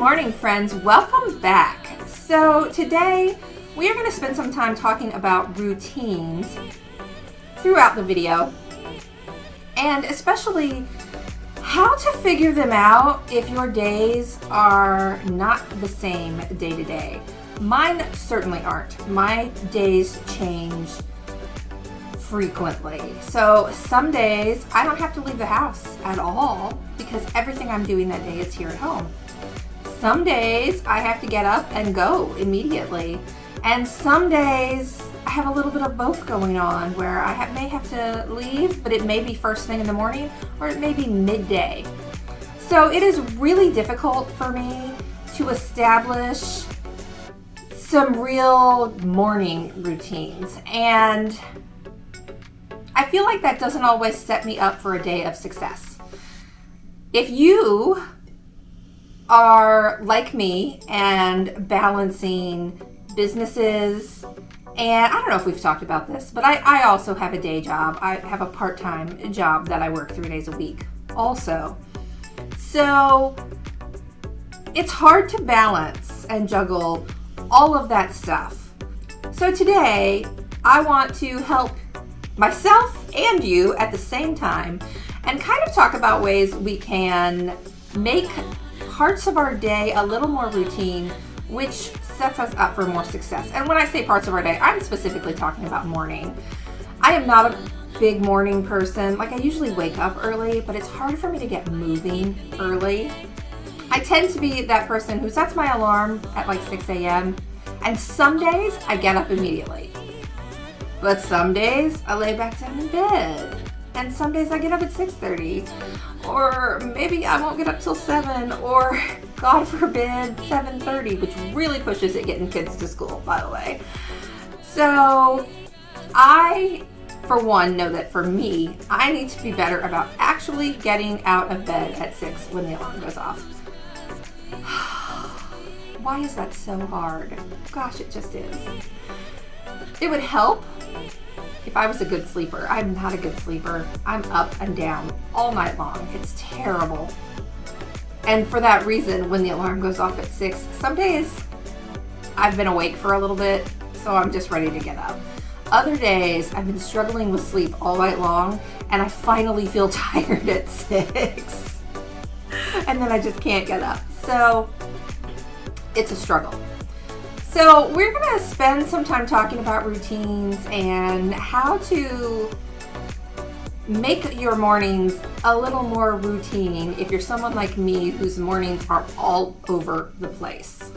morning, friends. Welcome back. So today we are going to spend some time talking about routines throughout the video, and especially how to figure them out if your days are not the same day to day. Mine certainly aren't. My days change frequently. So some days I don't have to leave the house at all because everything I'm doing that day is here at home. Some days I have to get up and go immediately. And some days I have a little bit of both going on where I may have to leave, but it may be first thing in the morning or it may be midday. So it is really difficult for me to establish some real morning routines. And I feel like that doesn't always set me up for a day of success. If you are like me and balancing businesses, and I don't know if we've talked about this, but I also have a day job. I have a part-time job that I work 3 days a week also. So it's hard to balance and juggle all of that stuff. So today I want to help myself and you at the same time and kind of talk about ways we can make parts of our day a little more routine, which sets us up for more success. And when I say parts of our day, I'm specifically talking about morning. I am not a big morning person. Like, I usually wake up early, but it's hard for me to get moving early. I tend to be that person who sets my alarm at like 6 a.m. and some days I get up immediately. But some days I lay back down in bed. And some days I get up at 6:30. Or maybe I won't get up till 7, or God forbid 7:30, which really pushes it getting kids to school, by the way. So I, for one, know that for me, I need to be better about actually getting out of bed at 6 when the alarm goes off. Why is that so hard? Gosh, it just is. It would help if I was a good sleeper. I'm not a good sleeper. I'm up and down all night long. It's terrible. And for that reason, when the alarm goes off at 6, some days I've been awake for a little bit, so I'm just ready to get up. Other days I've been struggling with sleep all night long, and I finally feel tired at 6. And then I just can't get up. So it's a struggle. So we're going to spend some time talking about routines and how to make your mornings a little more routine if you're someone like me whose mornings are all over the place.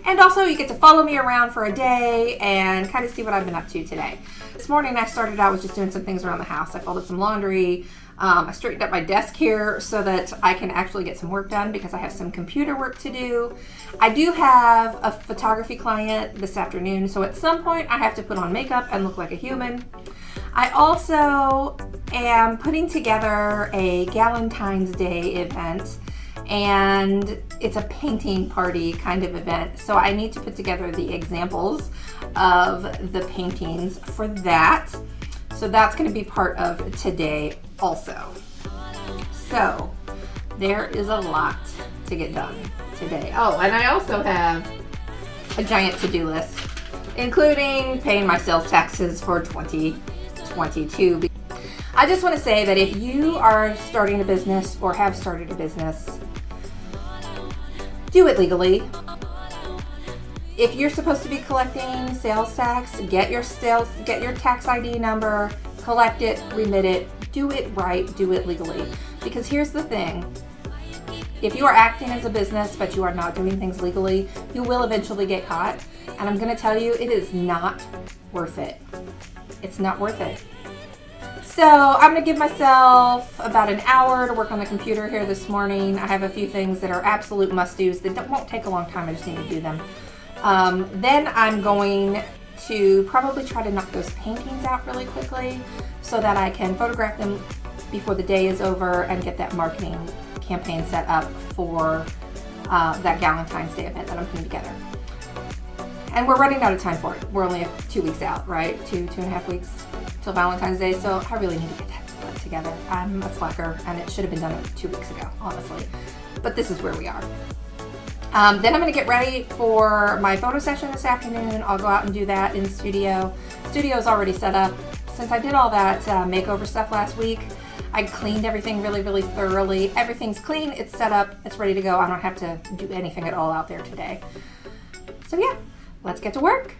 And also you get to follow me around for a day and kind of see what I've been up to today. This morning I started out with just doing some things around the house. I folded some laundry. I straightened up my desk here so that I can actually get some work done because I have some computer work to do. I do have a photography client this afternoon, so at some point I have to put on makeup and look like a human. I also am putting together a Galentine's Day event, and it's a painting party kind of event. So I need to put together the examples of the paintings for that. So that's going to be part of today also. So there is a lot to get done today. Oh, and I also have a giant to-do list, including paying my sales taxes for 2022. I just want to say that if you are starting a business or have started a business, do it legally. If you're supposed to be collecting sales tax, get your tax ID number, collect it, remit it, do it right, do it legally. Because here's the thing, if you are acting as a business but you are not doing things legally, you will eventually get caught. And I'm gonna tell you, it is not worth it. It's not worth it. So I'm gonna give myself about an hour to work on the computer here this morning. I have a few things that are absolute must-dos that won't take a long time, I just need to do them. Then I'm going to probably try to knock those paintings out really quickly so that I can photograph them before the day is over and get that marketing campaign set up for that Galentine's Day event that I'm putting together. And we're running out of time for it. We're only 2 weeks out, right? 2.5 weeks till Valentine's Day, so I really need to get that put together. I'm a slacker, and it should have been done 2 weeks ago, honestly. But this is where we are. Then I'm gonna get ready for my photo session this afternoon. I'll go out and do that in the studio. Studio's already set up. Since I did all that makeover stuff last week, I cleaned everything really, really thoroughly. Everything's clean, it's set up, it's ready to go. I don't have to do anything at all out there today. So yeah, let's get to work.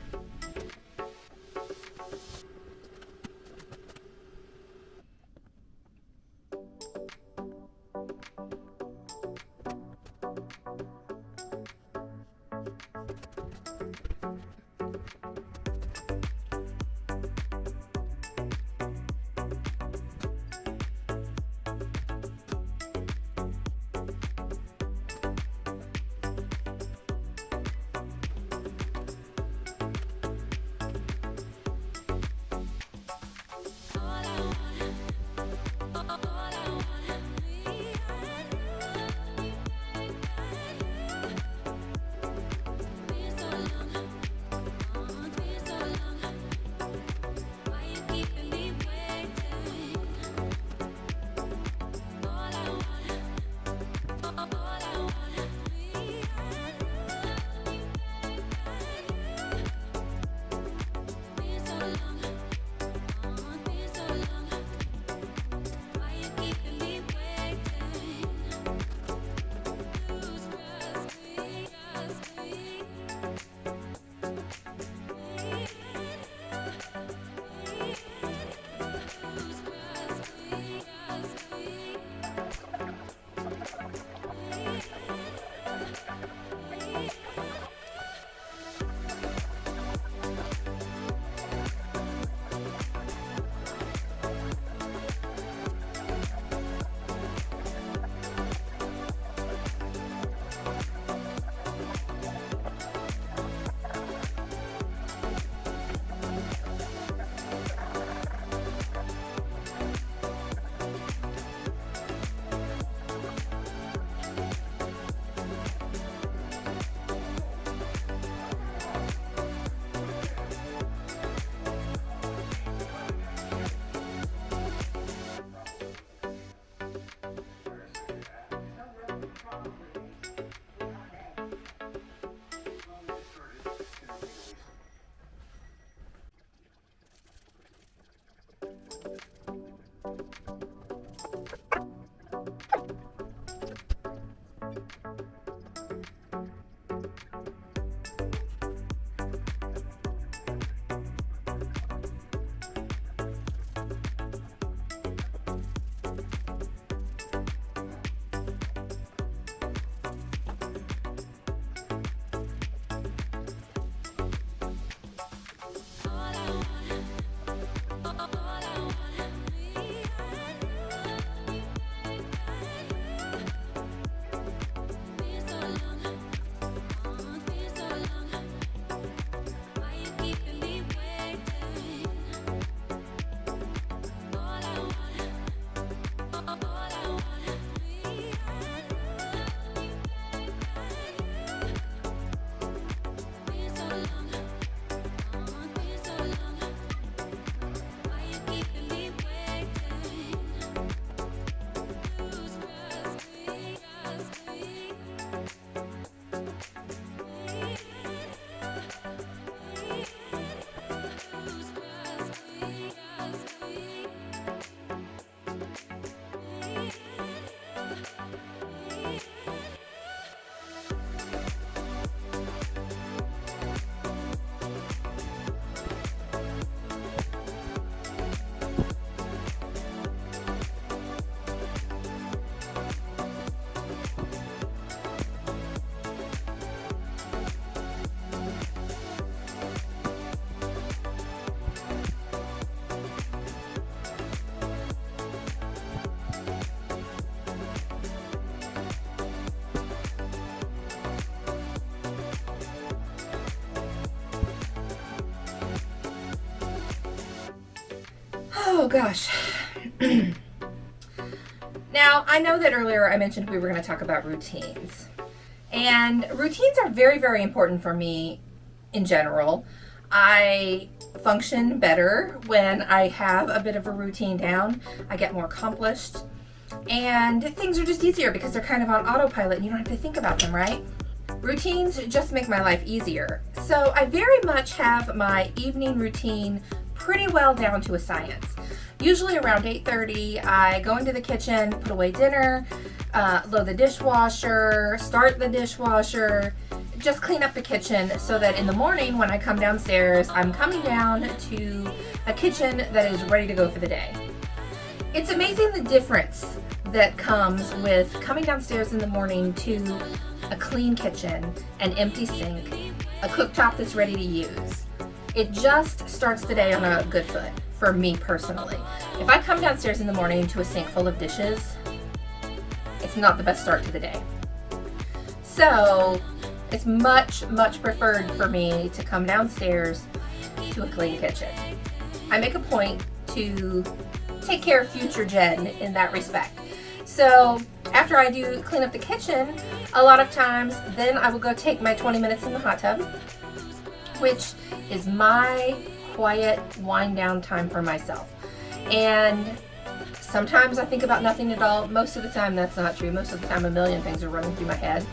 Oh gosh. Now, I know that earlier I mentioned we were going to talk about routines. And routines are very, very important for me in general. I function better when I have a bit of a routine down. I get more accomplished. And things are just easier because they're kind of on autopilot and you don't have to think about them, right? Routines just make my life easier. So I very much have my evening routine pretty well down to a science. Usually around 8:30, I go into the kitchen, put away dinner, load the dishwasher, start the dishwasher, just clean up the kitchen so that in the morning when I come downstairs, I'm coming down to a kitchen that is ready to go for the day. It's amazing the difference that comes with coming downstairs in the morning to a clean kitchen, an empty sink, a cooktop that's ready to use. It just starts the day on a good foot for me personally. If I come downstairs in the morning to a sink full of dishes, it's not the best start to the day. So it's much, much preferred for me to come downstairs to a clean kitchen. I make a point to take care of future Jen in that respect. So after I do clean up the kitchen, a lot of times then I will go take my 20 minutes in the hot tub, which is my quiet wind down time for myself. And sometimes I think about nothing at all. Most of the time that's not true. Most of the time a million things are running through my head.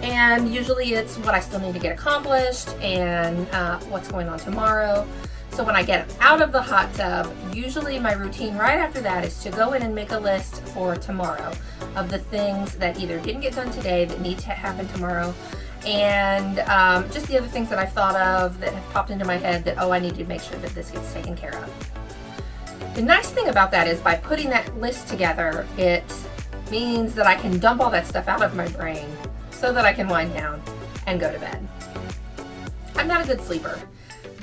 And usually it's what I still need to get accomplished and what's going on tomorrow. So when I get out of the hot tub, usually my routine right after that is to go in and make a list for tomorrow of the things that either didn't get done today that need to happen tomorrow, and just the other things that I've thought of that have popped into my head that, oh, I need to make sure that this gets taken care of. The nice thing about that is by putting that list together, it means that I can dump all that stuff out of my brain so that I can wind down and go to bed. I'm not a good sleeper.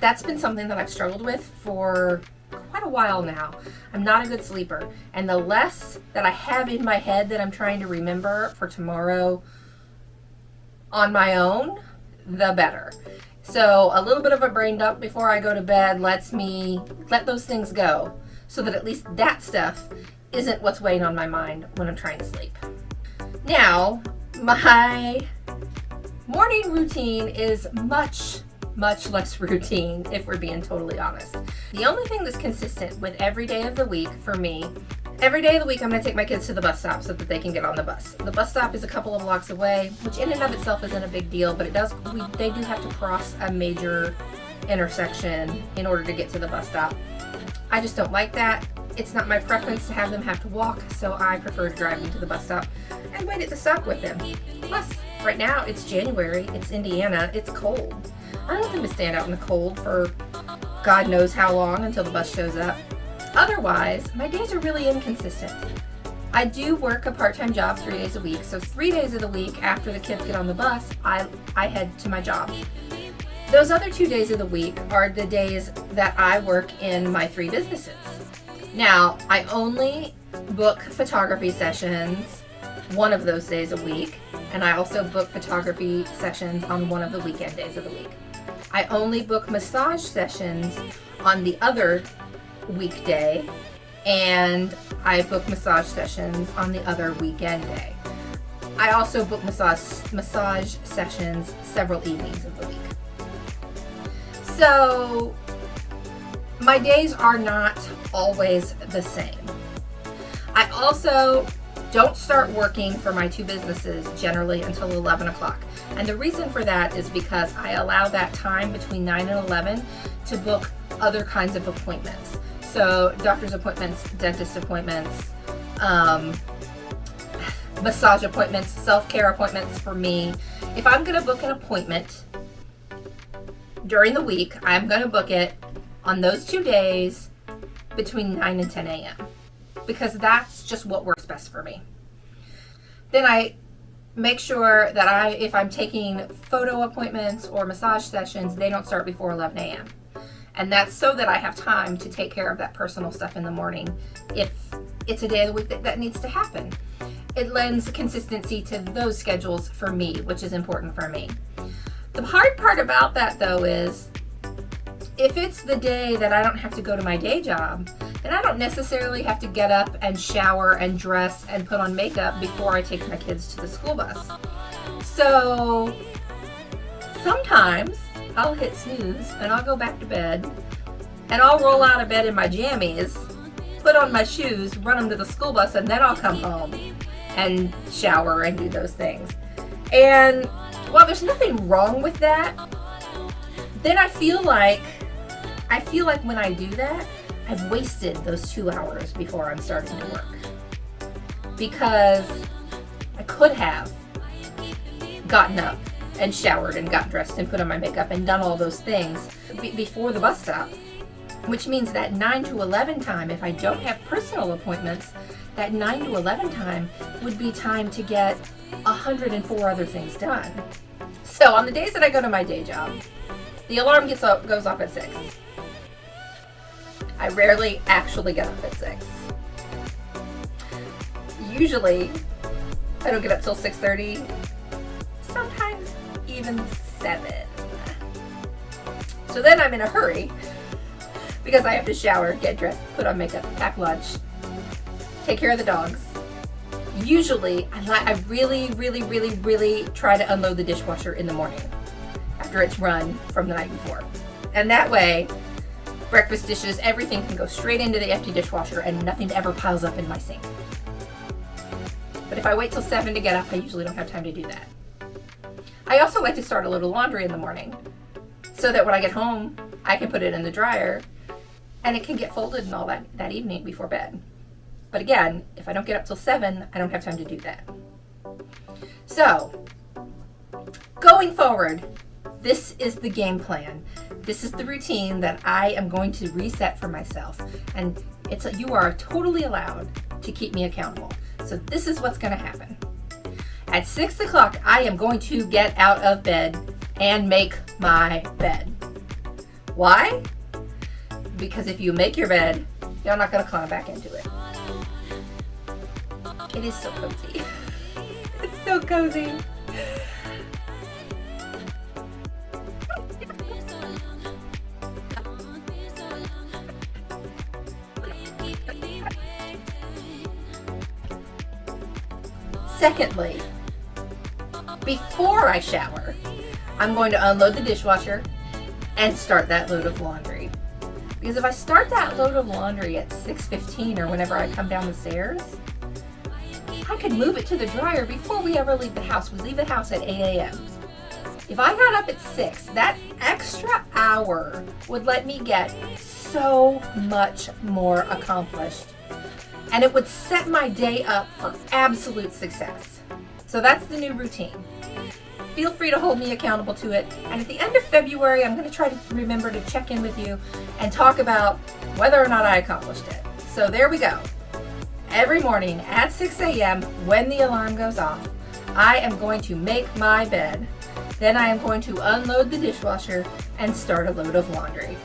That's been something that I've struggled with for quite a while now. I'm not a good sleeper, and the less that I have in my head that I'm trying to remember for tomorrow on my own, the better. So a little bit of a brain dump before I go to bed lets me let those things go so that at least that stuff isn't what's weighing on my mind when I'm trying to sleep. Now, my morning routine is much less routine, if we're being totally honest. The only thing that's consistent with every day of the week for me, every day of the week I'm going to take my kids to the bus stop so that they can get on the bus. The bus stop is a couple of blocks away, which in and of itself isn't a big deal, but they do have to cross a major intersection in order to get to the bus stop. I just don't like that. It's not my preference to have them have to walk, so I prefer driving to the bus stop and wait at the stop with them. Plus, right now it's January, it's Indiana, it's cold. I don't want them to stand out in the cold for God knows how long until the bus shows up. Otherwise, my days are really inconsistent. I do work a part-time job 3 days a week, so 3 days of the week after the kids get on the bus, I head to my job. Those other 2 days of the week are the days that I work in my 3 businesses. Now, I only book photography sessions one of those days a week, and I also book photography sessions on one of the weekend days of the week. I only book massage sessions on the other weekday, and I book massage sessions on the other weekend day. I also book massage sessions several evenings of the week. So my days are not always the same. I also don't start working for my 2 businesses generally until 11 o'clock. And the reason for that is because I allow that time between 9 and 11 to book other kinds of appointments. So doctor's appointments, dentist appointments, massage appointments, self-care appointments for me. If I'm going to book an appointment during the week, I'm going to book it on those 2 days between 9 and 10 a.m. because that's just what works best for me. Then I make sure that if I'm taking photo appointments or massage sessions, they don't start before 11 a.m. And that's so that I have time to take care of that personal stuff in the morning if it's a day of the week that needs to happen. It lends consistency to those schedules for me, which is important for me. The hard part about that, though, is if it's the day that I don't have to go to my day job, then I don't necessarily have to get up and shower and dress and put on makeup before I take my kids to the school bus. So sometimes I'll hit snooze and I'll go back to bed and I'll roll out of bed in my jammies, put on my shoes, run them to the school bus, and then I'll come home and shower and do those things. And while there's nothing wrong with that, then I feel like when I do that, I've wasted those 2 hours before I'm starting to work. Because I could have gotten up and showered and got dressed and put on my makeup and done all those things before the bus stop. Which means that 9 to 11 time, if I don't have personal appointments, that 9 to 11 time would be time to get 104 other things done. So on the days that I go to my day job, the alarm goes off at 6. I rarely actually get up at 6. Usually, I don't get up till 6:30, sometimes even 7. So then I'm in a hurry because I have to shower, get dressed, put on makeup, pack lunch, take care of the dogs. Usually, I really try to unload the dishwasher in the morning after it's run from the night before. And that way, breakfast dishes, everything can go straight into the empty dishwasher and nothing ever piles up in my sink. But if I wait till 7 to get up, I usually don't have time to do that. I also like to start a little laundry in the morning so that when I get home, I can put it in the dryer and it can get folded and all that evening before bed. But again, if I don't get up till 7, I don't have time to do that. So, going forward, this is the game plan. This is the routine that I am going to reset for myself. And you are totally allowed to keep me accountable. So this is what's going to happen. At 6 o'clock, I am going to get out of bed and make my bed. Why? Because if you make your bed, you're not going to climb back into it. It is so cozy. It's so cozy. Secondly, before I shower, I'm going to unload the dishwasher and start that load of laundry. Because if I start that load of laundry at 6:15 or whenever I come down the stairs, I could move it to the dryer before we ever leave the house. We leave the house at 8 a.m. If I got up at 6, that extra hour would let me get so much more accomplished. And it would set my day up for absolute success. So that's the new routine. Feel free to hold me accountable to it. And at the end of February, I'm going to try to remember to check in with you and talk about whether or not I accomplished it. So there we go. Every morning at 6 a.m. when the alarm goes off, I am going to make my bed. Then I am going to unload the dishwasher and start a load of laundry.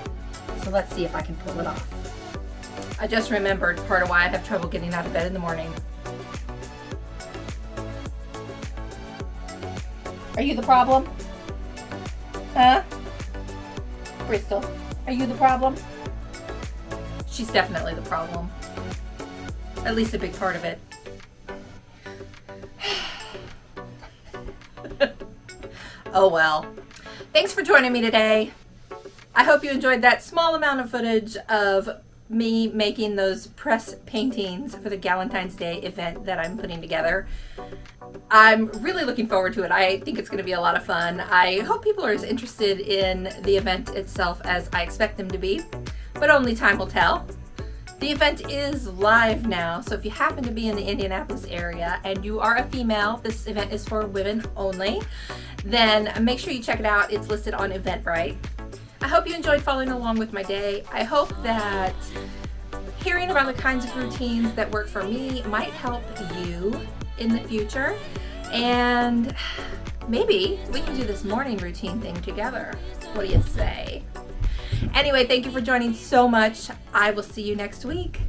So let's see if I can pull it off. I just remembered part of why I have trouble getting out of bed in the morning. Are you the problem? Huh? Bristol, are you the problem? She's definitely the problem. At least a big part of it. Oh well. Thanks for joining me today. I hope you enjoyed that small amount of footage of me making those press paintings for the Galentine's Day event that I'm putting together. I'm really looking forward to it. I think it's going to be a lot of fun. I hope people are as interested in the event itself as I expect them to be, but only time will tell. The event is live now, so if you happen to be in the Indianapolis area and you are a female, this event is for women only, then make sure you check it out. It's listed on Eventbrite. I hope you enjoyed following along with my day. I hope that hearing about the kinds of routines that work for me might help you in the future. And maybe we can do this morning routine thing together. What do you say? Anyway, thank you for joining so much. I will see you next week.